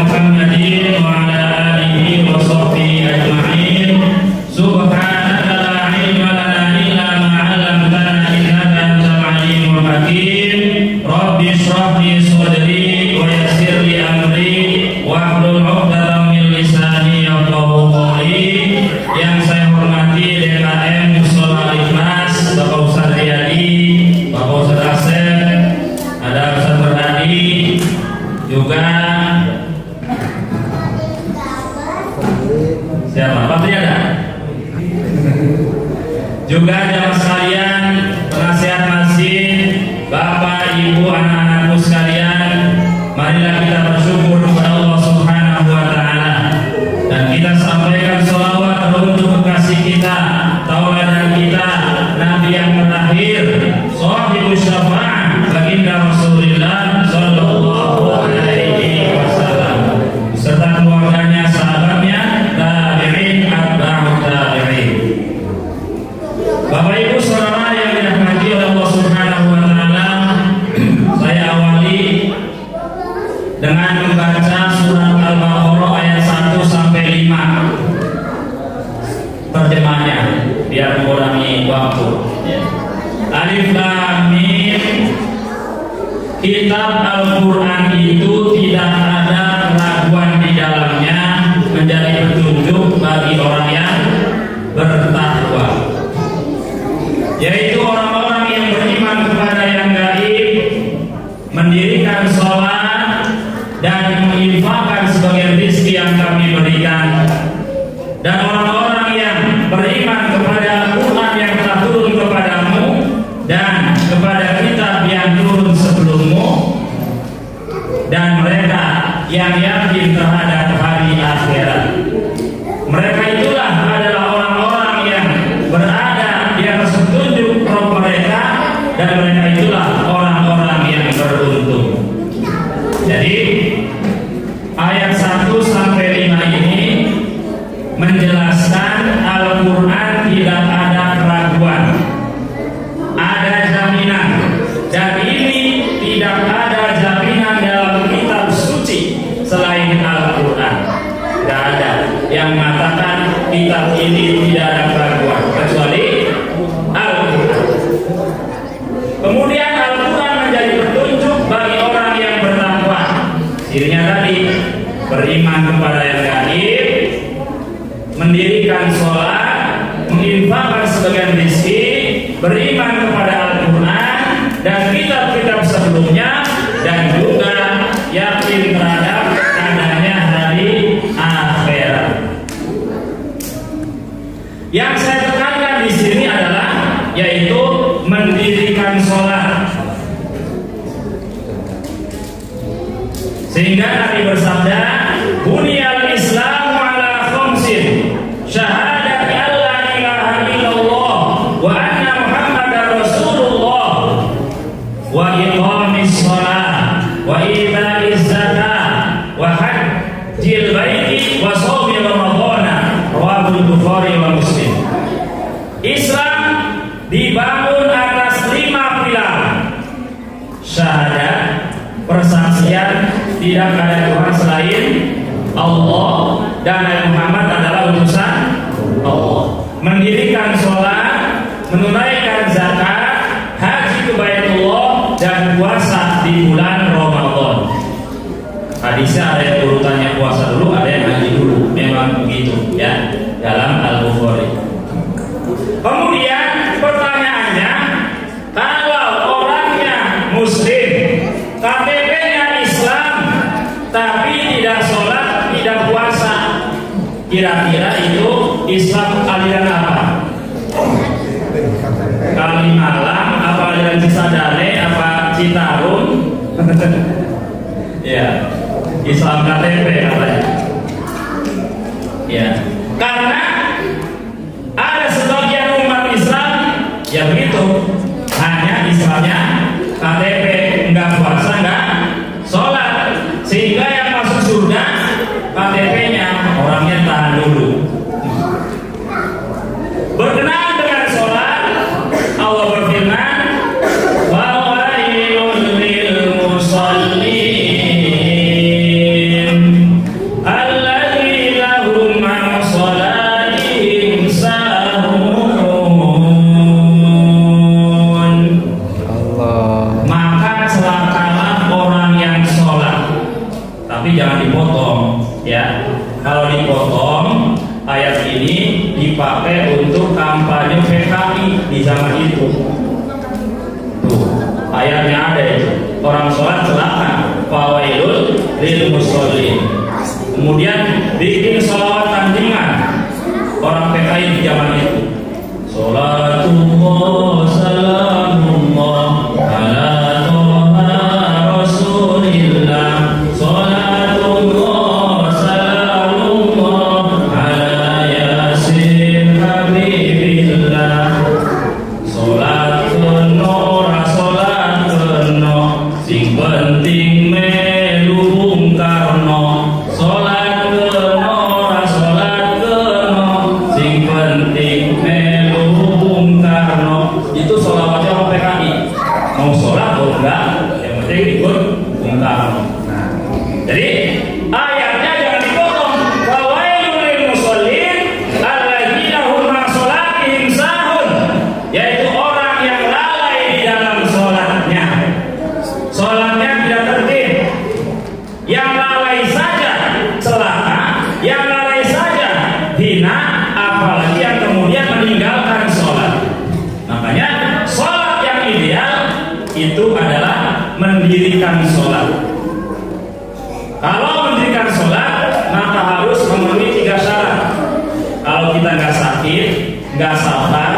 Muhammadin wa ala alihi wa sahbihi ajma'in. Subhanaka la ilma lana illa ma 'allamtana innaka antal alimul hakim. Rabbi shrah li sadri wa yassir li amri wahlul 'uqdatam min lisani yafqahu qawli. Yang saya hormati DKM Mushola Al-Ikhlas, Bapak Ustaz Riyadi, Bapak Ustaz Asep, ada Ustaz Berdadi, juga siapa? Pak Triada. Juga jamaah sekalian, penasihat masjid, Bapak, Ibu, anak-anakku sekalian, marilah kita bersyukur kepada Allah Subhanahu wa taala dan kita sampaikan sholawat untuk kekasih kita, tauladan kita, Nabi yang terakhir, Shahibus Syafa'ah, baginda Rasulullah sallallahu alaihi wasallam, beserta keluarganya, sahabatnya, tabi'in, atba'ut tabi'in. Bapak Ibu saudara yang dirahmati oleh Allah Subhanahu wa taala, saya awali dengan membaca surat Al-Baqarah ayat 1 sampai 5. Terjemahnya biar mengurangi waktu. Alif Lam Mim. Kitab Al-Quran itu tidak ada keraguan di dalamnya, menjadi petunjuk bagi orang yang bertakwa, yaitu orang-orang yang beriman kepada yang gaib, mendirikan sholat dan menginfakkan sebagian rezeki yang kami berikan, dan orang-orang yang beriman kepada Al-Quran yang telah turun kepadamu dan kepada kitab yang turun sebelummu, dan mereka yang yakin terhadap hari akhirat. Mereka itulah adalah orang-orang yang berada di atas petunjuk Rabb mereka, dan mereka itulah orang-orang yang beruntung. Jadi ayat 1 sampai 5 ini menjelaskan Al-Quran tidak ada keraguan, ada jaminan, dan ini tidak ada jaminan dalam kitab suci selain Al-Quran. Tidak ada yang mengatakan kitab ini tidak ada keraguan kecuali Al-Quran. Kemudian Al-Quran menjadi petunjuk bagi orang yang bertakwa. Cirinya tadi, beriman kepada yang gaib, mendirikan sholat, menginfakkan sebagian rezeki, beriman kepada Al-Quran dan kitab-kitab sebelumnya, dan juga yakin terhadap adanya hari akhirat. Yang saya tekankan di sini adalah yaitu mendirikan sholat, sehingga Nabi bersabda, "Buniyal Islamu ala khamsin, syahadati alla ilaha illallah wa anna Muhammadar Rasulullah wa iqamis shalah wa ita'iz zakah wa hajjil baiti wa shaumi ramadhana." Rawahul Bukhari wa Muslim. Islam dibangun atas 5 pilar. Syahadat, persaksian tidak ada Tuhan selain Allah dan Nabi Muhammad adalah utusan Allah. Mendirikan sholat, menunaikan zakat, haji ke Baitullah, dan puasa di bulan Ramadan. Hadisnya ada yang urutannya puasa dulu, ada yang haji dulu. Memang begitu ya dalam Al-Bukhari. Kemudian pertanyaannya, kalau orangnya Muslim, KTP-nya Islam, tapi tidak sholat, tidak puasa, kira-kira itu Islam aliran apa? Kalimalang, apa aliran Cisadane, apa Citarum? Ya, Islam KTP katanya. Ya, karena ada sebagian umat Islam yang begitu, hanya Islamnya KTP, enggak puasa, enggak sholat, sehingga yang masuk surga KTP-nya orangnya tahan dulu. Berkenaan dengan sholat, Allah berfirman, "Wa wailul lil musallin." Ya, kalau dipotong ayat ini dipakai untuk kampanye PKI di zaman itu. Tuh, ayatnya ada itu. Orang sholat celaka, fawailul lil musholin. Kemudian bikin sholawat tandingan orang PKI di zaman itu. Sholatullah salamullah ala toha rasulillah. Sholatullah salamullah ala yasin habibillah. Sholat kena rasolat kena sing penting melu Bung Karno. Sholat kena rasolat kena sing penting melu Bung Karno. Itu sholawatnya orang PKI. Mau sholat atau enggak, yang penting ikut Bung Karno. Nah, jadi ayatnya jangan dipotong. Fawailul lil musholin alladzina hum an sholatihim sahun, yaitu orang yang lalai di dalam sholatnya. Sholatnya tidak tertib. Yang lalai saja celaka, yang lalai saja hina, apalagi yang kemudian meninggalkan sholat. Makanya sholat yang ideal itu adalah mendirikan sholat. Kalau mendirikan sholat, maka harus memenuhi 3 syarat. Kalau kita nggak sakit, nggak safar,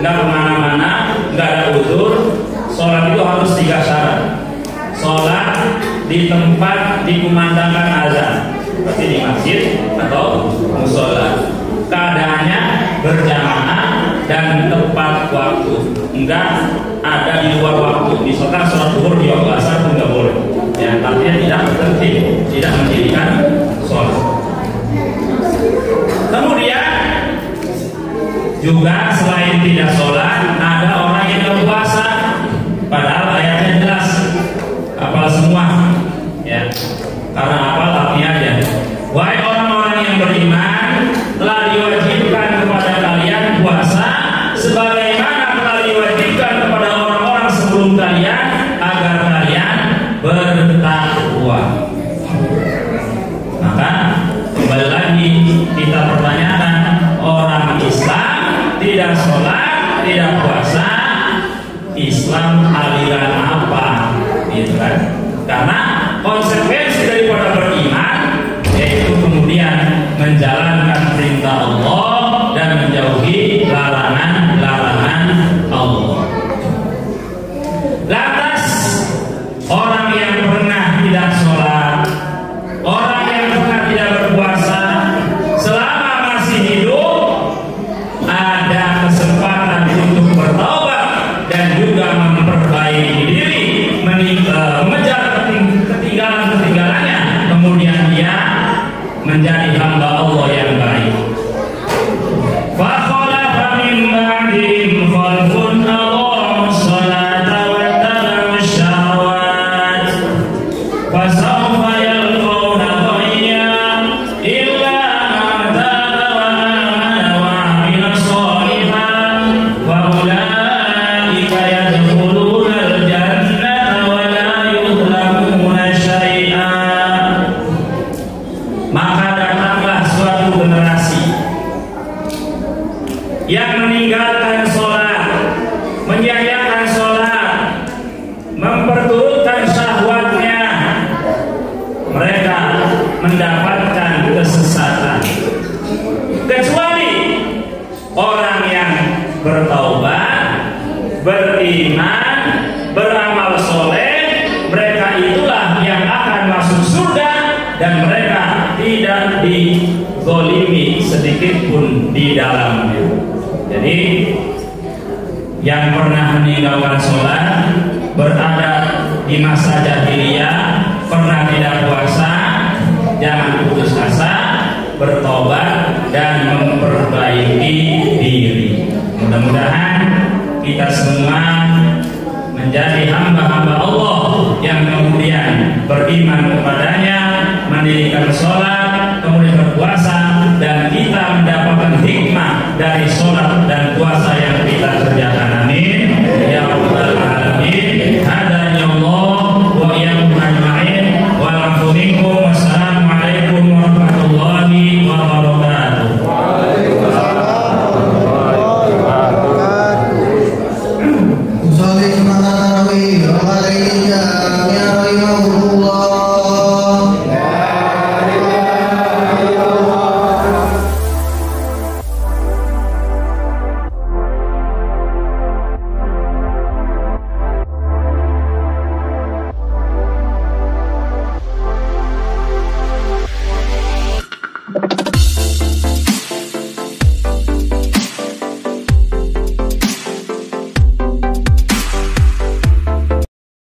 nggak kemana-mana, nggak ada uzur, sholat itu harus 3 syarat. Sholat di tempat dikumandangkan azan, seperti di masjid atau musola. Keadaannya berjamaah dan tepat waktu, enggak ada di luar waktu. Misalkan sholat zuhur di waktu asar pun nggak boleh. Ya, artinya tidak tertib, tidak mendirikan sholat. Kemudian juga selain tidak sholat, ada orang yang berpuasa, padahal ayatnya jelas, hafal semua, ya. Karena hafal artinya aja. Wahai orang-orang yang beriman, telah diwajibkan kepada kalian puasa sebagaimana telah diwajibkan kepada orang-orang sebelum kalian agar kalian bertakwa. Maka kembali lagi kita pertanyakan, orang Islam tidak sholat, tidak puasa, Islam aliran apa? Gitu kan? Karena konsekuensi daripada beriman yaitu kemudian menjalankan perintah Allah dan menjauhi larangan-larangan Allah. Lantas orang yang pernah tidak sholat, orang yang pernah tidak berpuasa, selama masih hidup ada kesempatan untuk bertaubat dan juga memperbaiki diri, mengejar ketinggalan-ketinggalannya, kemudian dia menjadi hamba Allah yang baik. Fa khalafa min ba'dihim khalfun aqamu sholata wattaba'u syahawat fa sawfa yalqawna ghayya illa man taba wa amana wa 'amila shalihan wa ulaika yadkhuluna al-jannata wa la yuzlamuna syai'an. Maka datanglah suatu generasi yang meninggalkan sholat, menyanyiakan sholat, memperturutkan syahwatnya. Mereka mendapatkan kesesatan, kecuali orang yang bertaubat, beriman, beramal soleh. Mereka itulah yang akan masuk surga dan mereka tidak dizolimi sedikit pun di dalamnya. Jadi yang pernah meninggalkan sholat, berada di masa jahiliyah, pernah tidak puasa, jangan putus asa, bertobat dan memperbaiki diri. Mudah-mudahan kita semua menjadi hamba-hamba Allah yang kemudian beriman kepadanya, mendirikan sholat,